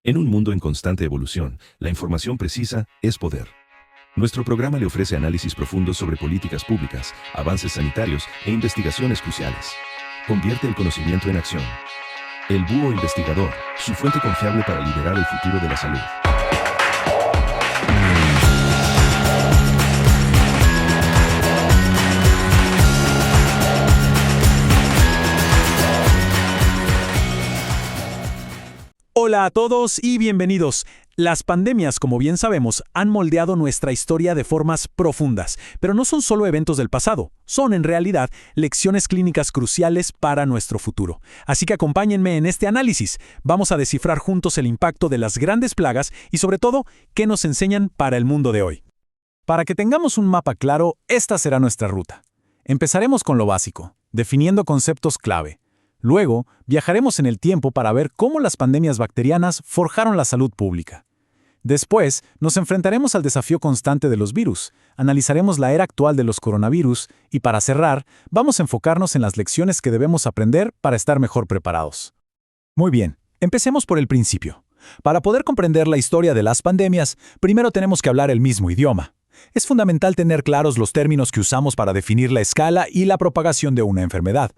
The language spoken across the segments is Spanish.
En un mundo en constante evolución, la información precisa es poder. Nuestro programa le ofrece análisis profundos sobre políticas públicas, avances sanitarios e investigaciones cruciales. Convierte el conocimiento en acción. El Búho Investigador, su fuente confiable para liderar el futuro de la salud. Hola a todos y bienvenidos. Las pandemias, como bien sabemos, han moldeado nuestra historia de formas profundas, pero no son solo eventos del pasado, son en realidad lecciones clínicas cruciales para nuestro futuro. Así que acompáñenme en este análisis. Vamos a descifrar juntos el impacto de las grandes plagas y sobre todo, qué nos enseñan para el mundo de hoy. Para que tengamos un mapa claro, esta será nuestra ruta. Empezaremos con lo básico, definiendo conceptos clave. Luego, viajaremos en el tiempo para ver cómo las pandemias bacterianas forjaron la salud pública. Después, nos enfrentaremos al desafío constante de los virus, analizaremos la era actual de los coronavirus y para cerrar, vamos a enfocarnos en las lecciones que debemos aprender para estar mejor preparados. Muy bien, empecemos por el principio. Para poder comprender la historia de las pandemias, primero tenemos que hablar el mismo idioma. Es fundamental tener claros los términos que usamos para definir la escala y la propagación de una enfermedad.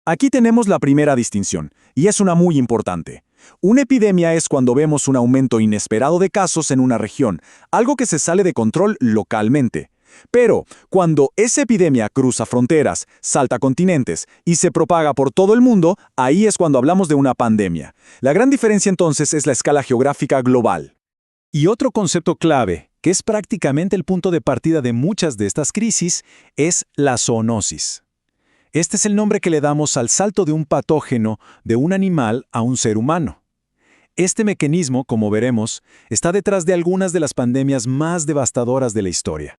Aquí tenemos la primera distinción, y es una muy importante. Una epidemia es cuando vemos un aumento inesperado de casos en una región, algo que se sale de control localmente. Pero, cuando esa epidemia cruza fronteras, salta continentes y se propaga por todo el mundo, ahí es cuando hablamos de una pandemia. La gran diferencia entonces es la escala geográfica global. Y otro concepto clave, que es prácticamente el punto de partida de muchas de estas crisis, es la zoonosis. Este es el nombre que le damos al salto de un patógeno de un animal a un ser humano. Este mecanismo, como veremos, está detrás de algunas de las pandemias más devastadoras de la historia.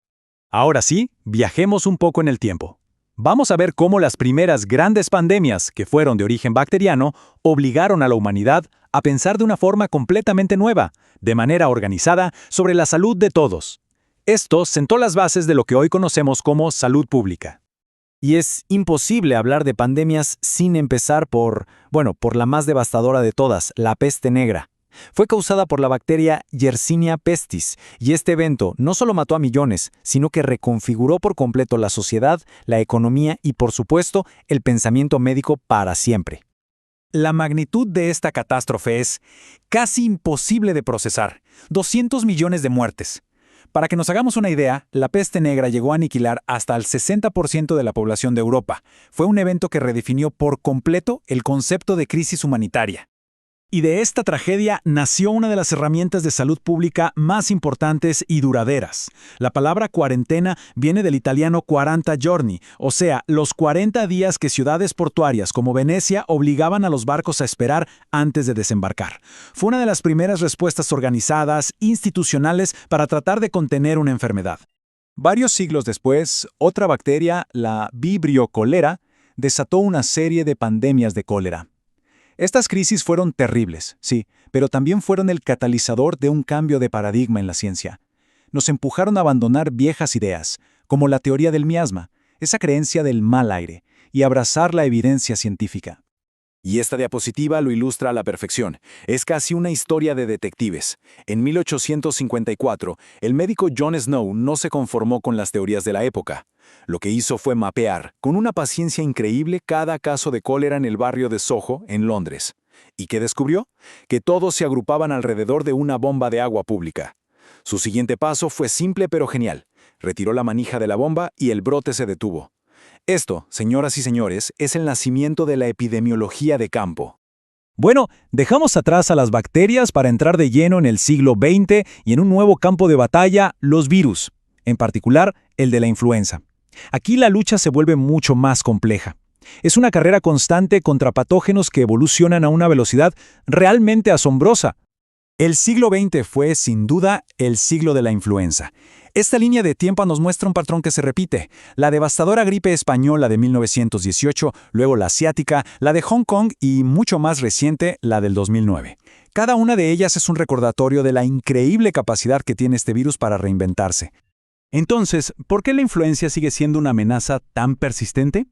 Ahora sí, viajemos un poco en el tiempo. Vamos a ver cómo las primeras grandes pandemias, que fueron de origen bacteriano, obligaron a la humanidad a pensar de una forma completamente nueva, de manera organizada, sobre la salud de todos. Esto sentó las bases de lo que hoy conocemos como salud pública. Y es imposible hablar de pandemias sin empezar por la más devastadora de todas, la peste negra. Fue causada por la bacteria Yersinia pestis, y este evento no solo mató a millones, sino que reconfiguró por completo la sociedad, la economía y, por supuesto, el pensamiento médico para siempre. La magnitud de esta catástrofe es casi imposible de procesar. 200 millones de muertes. Para que nos hagamos una idea, la peste negra llegó a aniquilar hasta el 60% de la población de Europa. Fue un evento que redefinió por completo el concepto de crisis humanitaria. Y de esta tragedia nació una de las herramientas de salud pública más importantes y duraderas. La palabra cuarentena viene del italiano 40 giorni, o sea, los 40 días que ciudades portuarias como Venecia obligaban a los barcos a esperar antes de desembarcar. Fue una de las primeras respuestas organizadas, institucionales, para tratar de contener una enfermedad. Varios siglos después, otra bacteria, la Vibrio cholera, desató una serie de pandemias de cólera. Estas crisis fueron terribles, sí, pero también fueron el catalizador de un cambio de paradigma en la ciencia. Nos empujaron a abandonar viejas ideas, como la teoría del miasma, esa creencia del mal aire, y abrazar la evidencia científica. Y esta diapositiva lo ilustra a la perfección. Es casi una historia de detectives. En 1854, el médico John Snow no se conformó con las teorías de la época. Lo que hizo fue mapear, con una paciencia increíble, cada caso de cólera en el barrio de Soho, en Londres. ¿Y qué descubrió? Que todos se agrupaban alrededor de una bomba de agua pública. Su siguiente paso fue simple pero genial. Retiró la manija de la bomba y el brote se detuvo. Esto, señoras y señores, es el nacimiento de la epidemiología de campo. Bueno, dejamos atrás a las bacterias para entrar de lleno en el siglo XX y en un nuevo campo de batalla, los virus, en particular el de la influenza. Aquí la lucha se vuelve mucho más compleja. Es una carrera constante contra patógenos que evolucionan a una velocidad realmente asombrosa. El siglo XX fue, sin duda, el siglo de la influenza. Esta línea de tiempo nos muestra un patrón que se repite. La devastadora gripe española de 1918, luego la asiática, la de Hong Kong y, mucho más reciente, la del 2009. Cada una de ellas es un recordatorio de la increíble capacidad que tiene este virus para reinventarse. Entonces, ¿por qué la influenza sigue siendo una amenaza tan persistente?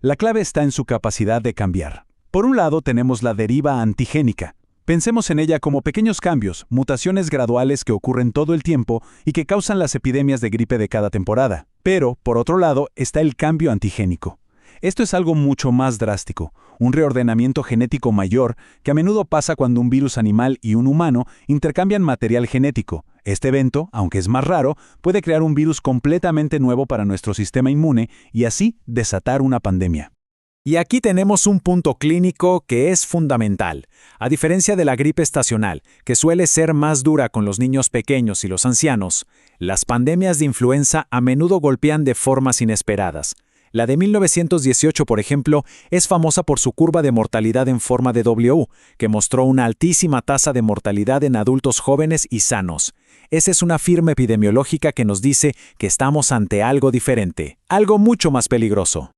La clave está en su capacidad de cambiar. Por un lado tenemos la deriva antigénica. Pensemos en ella como pequeños cambios, mutaciones graduales que ocurren todo el tiempo y que causan las epidemias de gripe de cada temporada. Pero, por otro lado, está el cambio antigénico. Esto es algo mucho más drástico, un reordenamiento genético mayor que a menudo pasa cuando un virus animal y un humano intercambian material genético. Este evento, aunque es más raro, puede crear un virus completamente nuevo para nuestro sistema inmune y así desatar una pandemia. Y aquí tenemos un punto clínico que es fundamental. A diferencia de la gripe estacional, que suele ser más dura con los niños pequeños y los ancianos, las pandemias de influenza a menudo golpean de formas inesperadas. La de 1918, por ejemplo, es famosa por su curva de mortalidad en forma de W, que mostró una altísima tasa de mortalidad en adultos jóvenes y sanos. Esa es una firma epidemiológica que nos dice que estamos ante algo diferente, algo mucho más peligroso.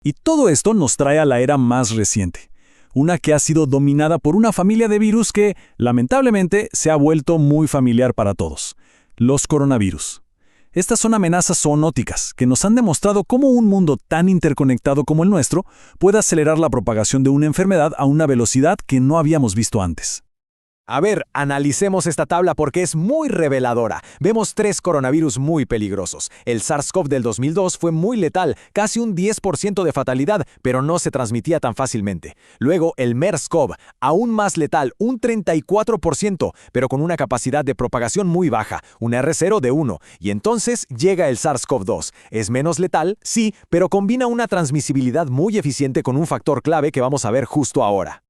Y todo esto nos trae a la era más reciente, una que ha sido dominada por una familia de virus que, lamentablemente, se ha vuelto muy familiar para todos: los coronavirus. Estas son amenazas zoonóticas que nos han demostrado cómo un mundo tan interconectado como el nuestro puede acelerar la propagación de una enfermedad a una velocidad que no habíamos visto antes. A ver, analicemos esta tabla porque es muy reveladora. Vemos 3 coronavirus muy peligrosos. El SARS-CoV del 2002 fue muy letal, casi un 10% de fatalidad, pero no se transmitía tan fácilmente. Luego, el MERS-CoV, aún más letal, un 34%, pero con una capacidad de propagación muy baja, un R0 de 1. Y entonces llega el SARS-CoV-2. Es menos letal, sí, pero combina una transmisibilidad muy eficiente con un factor clave que vamos a ver justo ahora.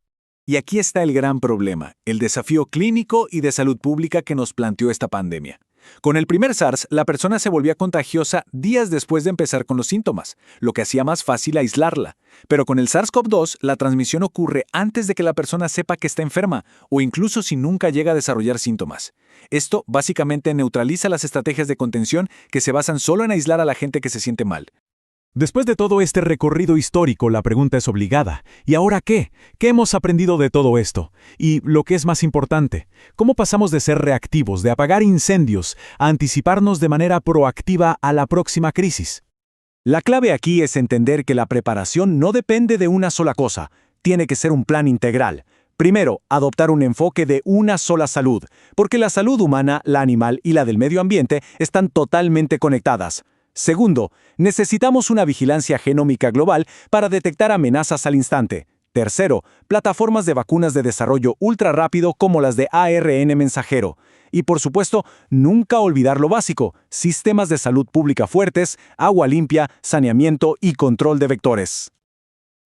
Y aquí está el gran problema, el desafío clínico y de salud pública que nos planteó esta pandemia. Con el primer SARS, la persona se volvía contagiosa días después de empezar con los síntomas, lo que hacía más fácil aislarla. Pero con el SARS-CoV-2, la transmisión ocurre antes de que la persona sepa que está enferma, o incluso si nunca llega a desarrollar síntomas. Esto básicamente neutraliza las estrategias de contención que se basan solo en aislar a la gente que se siente mal. Después de todo este recorrido histórico, la pregunta es obligada. ¿Y ahora qué? ¿Qué hemos aprendido de todo esto? Y lo que es más importante, ¿cómo pasamos de ser reactivos, de apagar incendios, a anticiparnos de manera proactiva a la próxima crisis? La clave aquí es entender que la preparación no depende de una sola cosa, tiene que ser un plan integral. Primero, adoptar un enfoque de una sola salud, porque la salud humana, la animal y la del medio ambiente están totalmente conectadas. Segundo, necesitamos una vigilancia genómica global para detectar amenazas al instante. Tercero, plataformas de vacunas de desarrollo ultra rápido como las de ARN mensajero. Y por supuesto, nunca olvidar lo básico: sistemas de salud pública fuertes, agua limpia, saneamiento y control de vectores.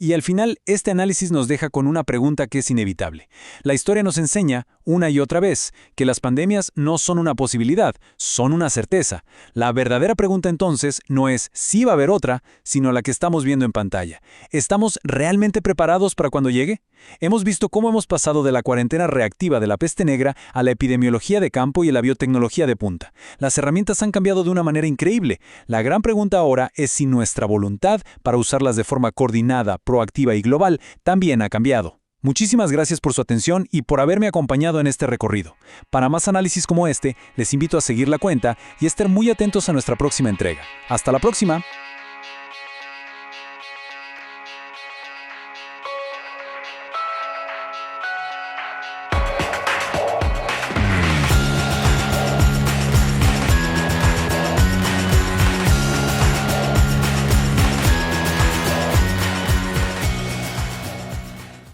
Y al final, este análisis nos deja con una pregunta que es inevitable. La historia nos enseña, una y otra vez, que las pandemias no son una posibilidad, son una certeza. La verdadera pregunta entonces no es si va a haber otra, sino la que estamos viendo en pantalla. ¿Estamos realmente preparados para cuando llegue? Hemos visto cómo hemos pasado de la cuarentena reactiva de la peste negra a la epidemiología de campo y la biotecnología de punta. Las herramientas han cambiado de una manera increíble. La gran pregunta ahora es si nuestra voluntad para usarlas de forma coordinada, proactiva y global también ha cambiado. Muchísimas gracias por su atención y por haberme acompañado en este recorrido. Para más análisis como este, les invito a seguir la cuenta y estar muy atentos a nuestra próxima entrega. ¡Hasta la próxima!